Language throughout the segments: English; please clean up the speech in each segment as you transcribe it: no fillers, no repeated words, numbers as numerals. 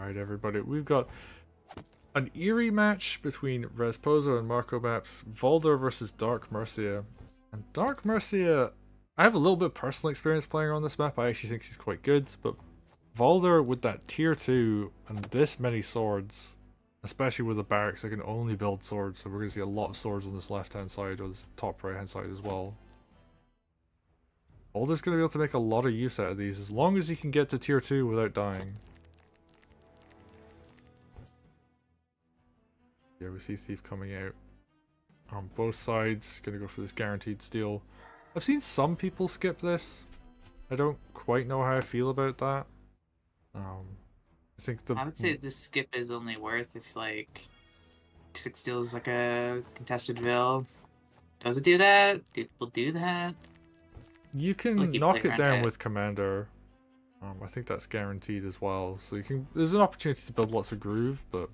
Alright everybody, we've got an Eerie match between Rasposo and Marcomapps, Valder versus Dark Mercia. And Dark Mercia, I have a little bit of personal experience playing on this map, I actually think she's quite good, but Valder with that tier 2 and this many swords, especially with the barracks, I can only build swords, so we're going to see a lot of swords on this left hand side or this top right hand side as well. Valder's going to be able to make a lot of use out of these as long as he can get to tier 2 without dying. Yeah, we see Thief coming out on both sides. Gonna go for this guaranteed steal. I've seen some people skip this. I don't quite know how I feel about that. I think I would say the skip is only worth if it steals like a contested vill. Does it do that? We'll do that. You can knock it down with Commander. I think that's guaranteed as well. So you can. There's an opportunity to build lots of groove, but.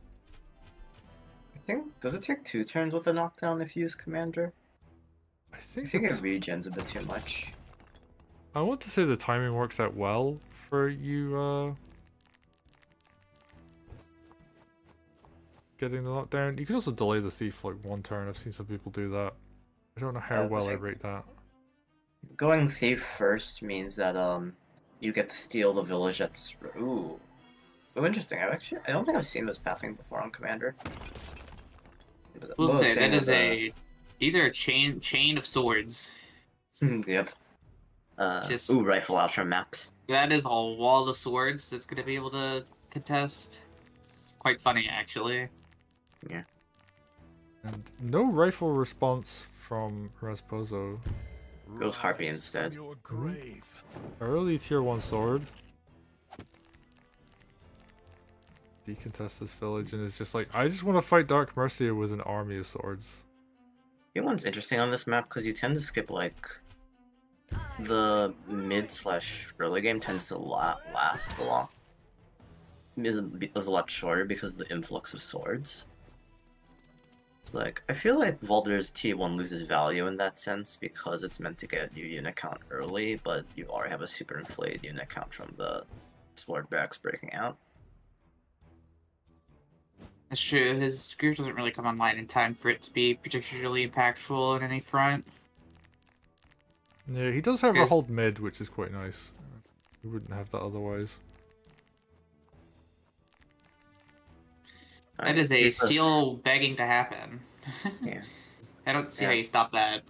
Does it take 2 turns with a knockdown if you use Commander? I think it regens a bit too much. I want to say the timing works out well for you getting the knockdown. You can also delay the Thief for like 1 turn. I've seen some people do that. I don't know how well I rate that. Going Thief first means that you get to steal the village that's ooh. Oh, interesting. I don't think I've seen this pathing before on Commander. We'll say that is these are a chain of swords. Yep. Ooh, rifle out from maps. That is a wall of swords that's gonna be able to contest. It's quite funny actually. Yeah. And no rifle response from Rasposo. Goes Harpy instead. Early tier 1 sword. Decontest this village and it's just like, I just want to fight Dark Mercia with an army of swords. You know what's interesting on this map? Because you tend to skip like the mid/early game tends to last a lot. Is a lot shorter because of the influx of swords. It's like, I feel like Valder's T1 loses value in that sense because it's meant to get your unit count early, but you already have a super inflated unit count from the sword barracks breaking out. That's true. His groove doesn't really come online in time for it to be particularly impactful on any front. Yeah, he does have a hold mid, which is quite nice. He wouldn't have that otherwise. That is a steal begging to happen. Yeah. I don't see how you stop that.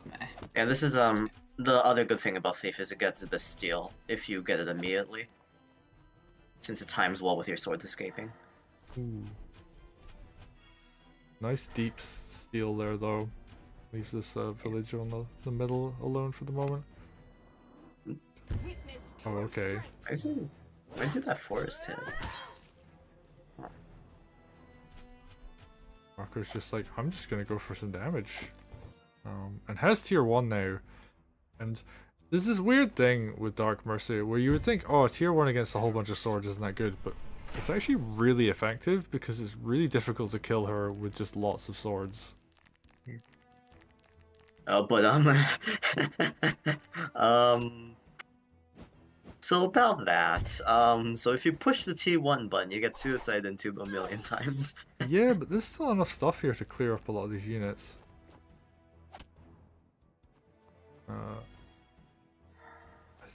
Yeah, this is the other good thing about Thief is it gets the steal if you get it immediately. Since it times well with your swords escaping. Ooh. Nice deep steal there though. Leaves this village on the middle alone for the moment. Oh, okay. Why did that forest hit? Marco's just like, I'm just gonna go for some damage. And has tier 1 now. And there's this weird thing with Dark Mercia where you would think, oh, tier 1 against a whole bunch of swords isn't that good, but it's actually really effective because it's really difficult to kill her with just lots of swords. So about that, so if you push the T1 button, you get suicide into 1,000,000 times. Yeah, but there's still enough stuff here to clear up a lot of these units. I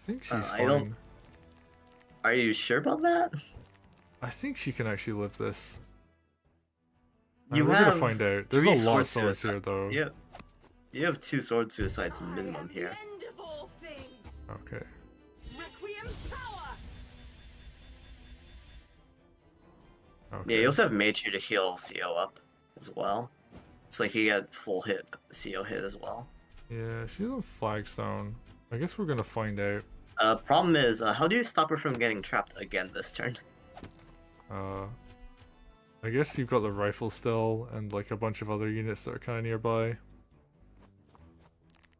think she's fine. Are you sure about that? I think she can actually live this. We're gonna find out. There's a lot of swords here, though. Yeah, you have 2 sword suicides minimum here. Okay. Yeah, you also have Mage here to heal CO up as well. It's like you get full hit, CO hit as well. Yeah, she's on Flagstone. I guess we're gonna find out. Problem is, how do you stop her from getting trapped again this turn? I guess you've got the rifle still, and like a bunch of other units that are kind of nearby.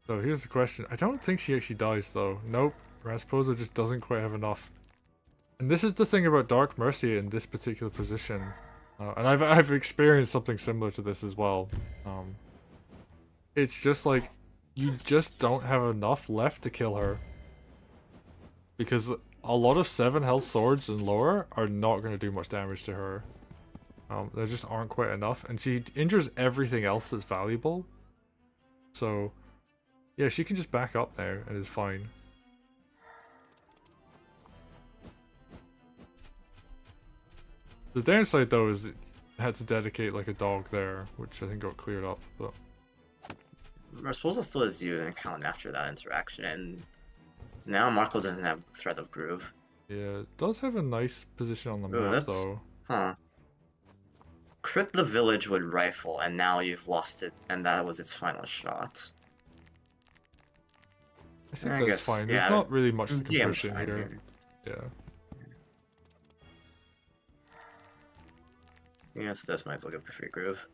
So here's the question. I don't think she actually dies though. Nope. Rasposo just doesn't quite have enough. And this is the thing about Dark Mercia in this particular position. And I've experienced something similar to this as well. It's just like, you just don't have enough left to kill her. Because a lot of 7 health swords and lower are not going to do much damage to her. There just aren't quite enough, and she injures everything else that's valuable. So, yeah, she can just back up there and is fine. The downside though is it had to dedicate like a dog there, which I think got cleared up, but... Rasposo still has you in account after that interaction, and now Marco doesn't have threat of groove. Yeah, it does have a nice position on the Ooh, map though. Huh. Crit the village with rifle, and now you've lost it, and that was its final shot. I think I that's guess, fine. yeah, There's not really much to DM's push in fine here. Yeah. Yeah, so this might as well give the free groove.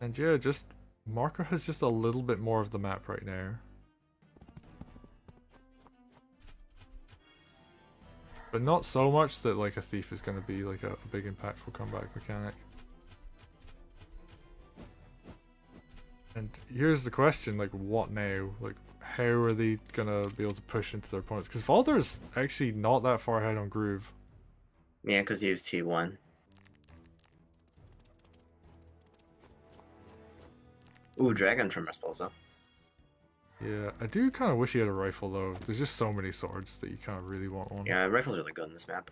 And yeah, just Marco has just a little bit more of the map right now. But not so much that like a thief is going to be like a big impactful comeback mechanic. And here's the question, like what now? Like how are they going to be able to push into their opponents? Because Valder's actually not that far ahead on groove. Yeah, because he used T1. Ooh, dragon from Rasposo. Yeah, I do kind of wish he had a rifle though. There's just so many swords that you kind of really want one. Yeah, rifle's really good in this map.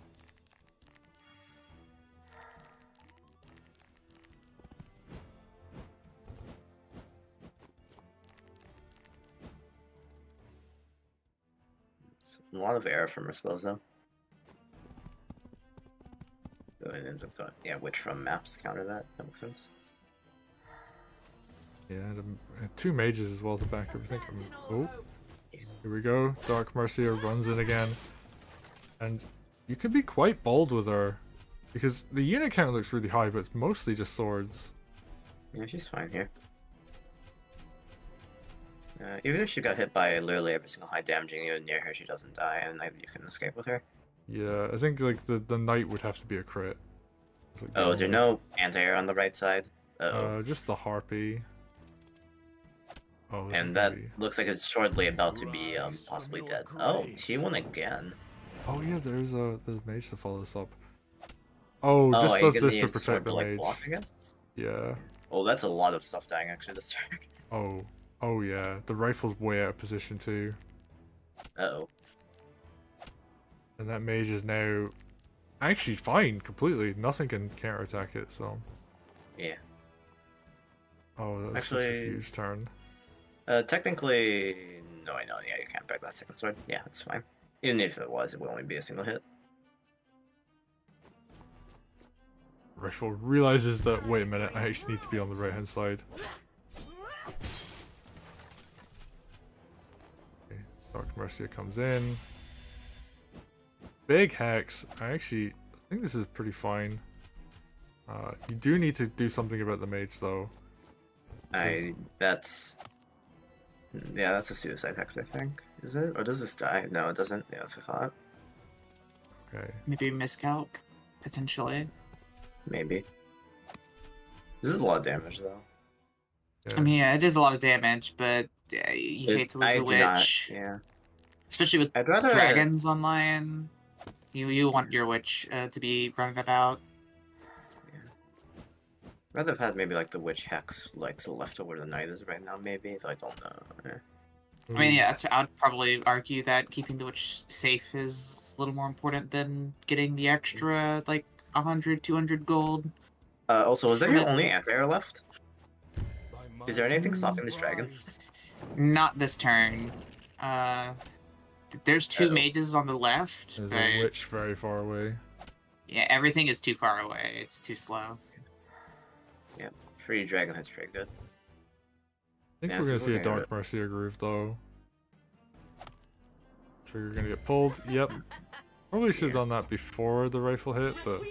A lot of air from Rasposo. So it ends up going, yeah, witch from maps counter that. That makes sense. Yeah, and 2 mages as well to back everything. Oh, here we go. Dark Mercia runs in again. And you can be quite bold with her. Because the unit count looks really high, but it's mostly just swords. Yeah, she's fine here. Even if she got hit by literally every single high damaging unit near her, she doesn't die, and you can escape with her. Yeah, I think like the knight would have to be a crit. Like oh, is there no anti-air on the right side? Uh-oh. Just the harpy. Oh, and that looks like it's shortly about to be possibly dead. Oh, T1 again. Oh yeah, there's a mage to follow this up. Oh, just does this to protect the mage. Block, I guess? Yeah. Oh, that's a lot of stuff dying actually this turn. Oh yeah, the rifle's way out of position too. Uh-oh. And that mage is now actually fine completely. Nothing can counterattack it, so. Yeah. Oh, that's actually such a huge turn. Technically, no, I know. Yeah, you can't break that second sword. Yeah, that's fine. Even if it was, it would only be a single hit. Rifle realizes that, wait a minute, I actually need to be on the right hand side. Okay, Dark Mercia comes in. Big Hex. I think this is pretty fine. You do need to do something about the mage though. That's a suicide hex, I think. Is it? Or does this die? No, it doesn't. Yeah, that's a thought. Okay. Maybe miscalc, potentially. Maybe. This is a lot of damage, though. Yeah. I mean, yeah, it is a lot of damage, but you hate to lose a witch. Yeah. Especially with dragons online. You want your witch to be running about. Yeah. I'd rather have had maybe like the witch hex like to the left of where the knight is right now, maybe. Though I don't know. Yeah. I mean, yeah, I'd probably argue that keeping the witch safe is a little more important than getting the extra, like, 100, 200 gold. Also, is that your only anti-air left? Is there anything stopping this dragon? Not this turn. There's 2 mages on the left. There's a witch very far away. Yeah, everything is too far away. It's too slow. Yeah, free dragon hit's pretty good. I think we're gonna see a Dark Mercia groove though. Trigger gonna get pulled. Yep. Probably should have done that before the rifle hit, but.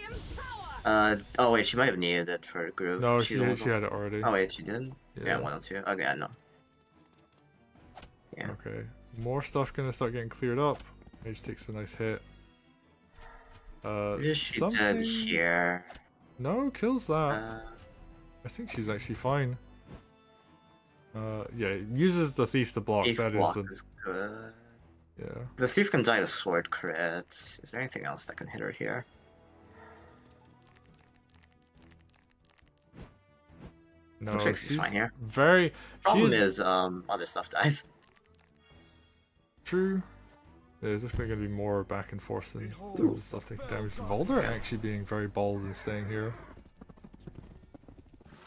Oh wait, she might have needed it for a groove. No, she had it already. Oh wait, she did? Yeah, 102. Okay, I know. Yeah. Okay. More stuff gonna start getting cleared up. Mage takes a nice hit. Is she dead here? No, kills that. I think she's actually fine. Yeah, uses the thief to block. Thief that block is is good. Yeah. The thief can die to sword crit. Is there anything else that can hit her here? No, Looks like she's fine here. very. Problem She's is, other stuff dies. true. There's just going to be more back and forth in terms of stuff taking damage. Valder actually being very bold and staying here.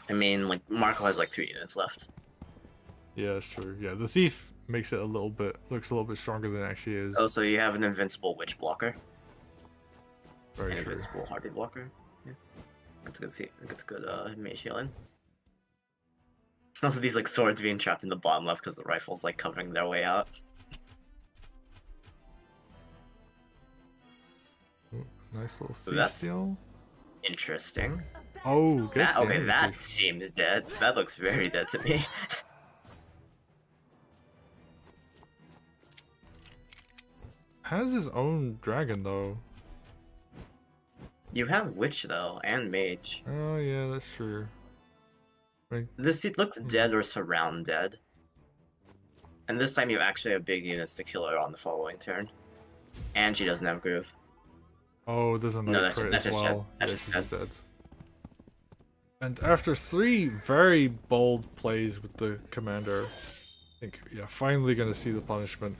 I mean, like, Marco has like 3 units left. Yeah, that's true. Yeah, the thief makes it looks a little bit stronger than it actually is. Oh, so you have an invincible witch blocker. Very An true. invincible hardy blocker. Yeah. That's a good thief. That's a good mage healing. Also, these like swords being trapped in the bottom left because the rifle's like covering their way out. Ooh, nice little thief that's- steal. Interesting. Oh, good. Okay, that seems dead. That looks very dead to me. Has his own dragon though. You have witch though, and mage. Oh yeah, that's true. This seat looks dead or surround dead. And this time you actually have big units to kill her on the following turn. And she doesn't have groove. Oh, there's a No, knight that's- crit that's as just well. dead. Yeah, That's she's just dead. And after 3 very bold plays with the commander, I think, yeah, finally gonna see the punishment.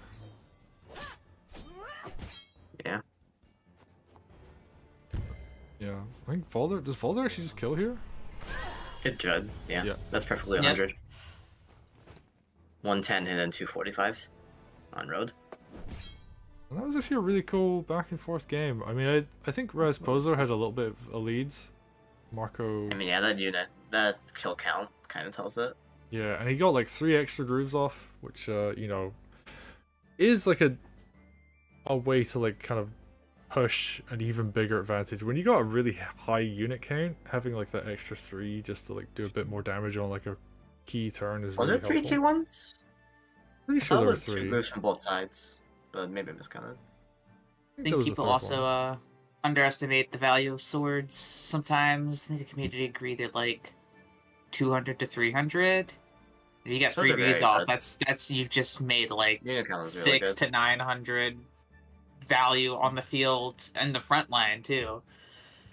Yeah. Yeah, I think Valder, does Valder actually just kill here? Hit Dread. Yeah. Yeah. That's perfectly Yep. 100. 110 and then 2 45s on road. And that was actually a really cool back and forth game. I mean, I think Rasposo had a little bit of a lead. Marco, I mean, yeah, that unit, that kill count kind of tells it. yeah, and he got like 3 extra grooves off, which you know, is like a way to like kind of push an even bigger advantage when you got a really high unit count. Having like that extra 3 just to like do a bit more damage on like a key turn is Was really it 3 helpful. T1s? Pretty I sure thought it there were was 2 3. moves from both sides, but maybe I miscounted. I think people also underestimate the value of swords sometimes. I think the community agreed at like 200 to 300. If you get Swords 3 are very V's off, good. that's you've just made like Unit count is really 6 good. to 900 value on the field and the front line too.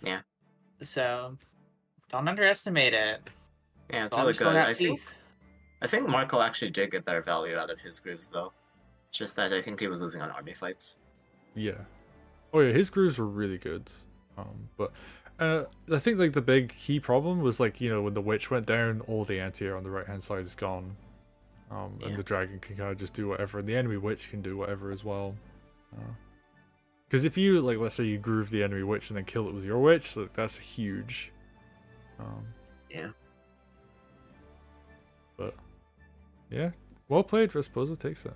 Yeah. So don't underestimate it. Yeah, it's Valder really still good. got I think Marco actually did get better value out of his grooves though. Just that I think he was losing on army fights. Yeah. Oh yeah, his grooves were really good. But I think like the big key problem was like, you know, when the witch went down, all the anti-air on the right hand side is gone. Yeah. And the dragon can kind of just do whatever, and the enemy witch can do whatever as well. Because if you like, let's say you groove the enemy witch and then kill it with your witch, like, that's huge. Yeah. But yeah, well played. Rasposo takes it.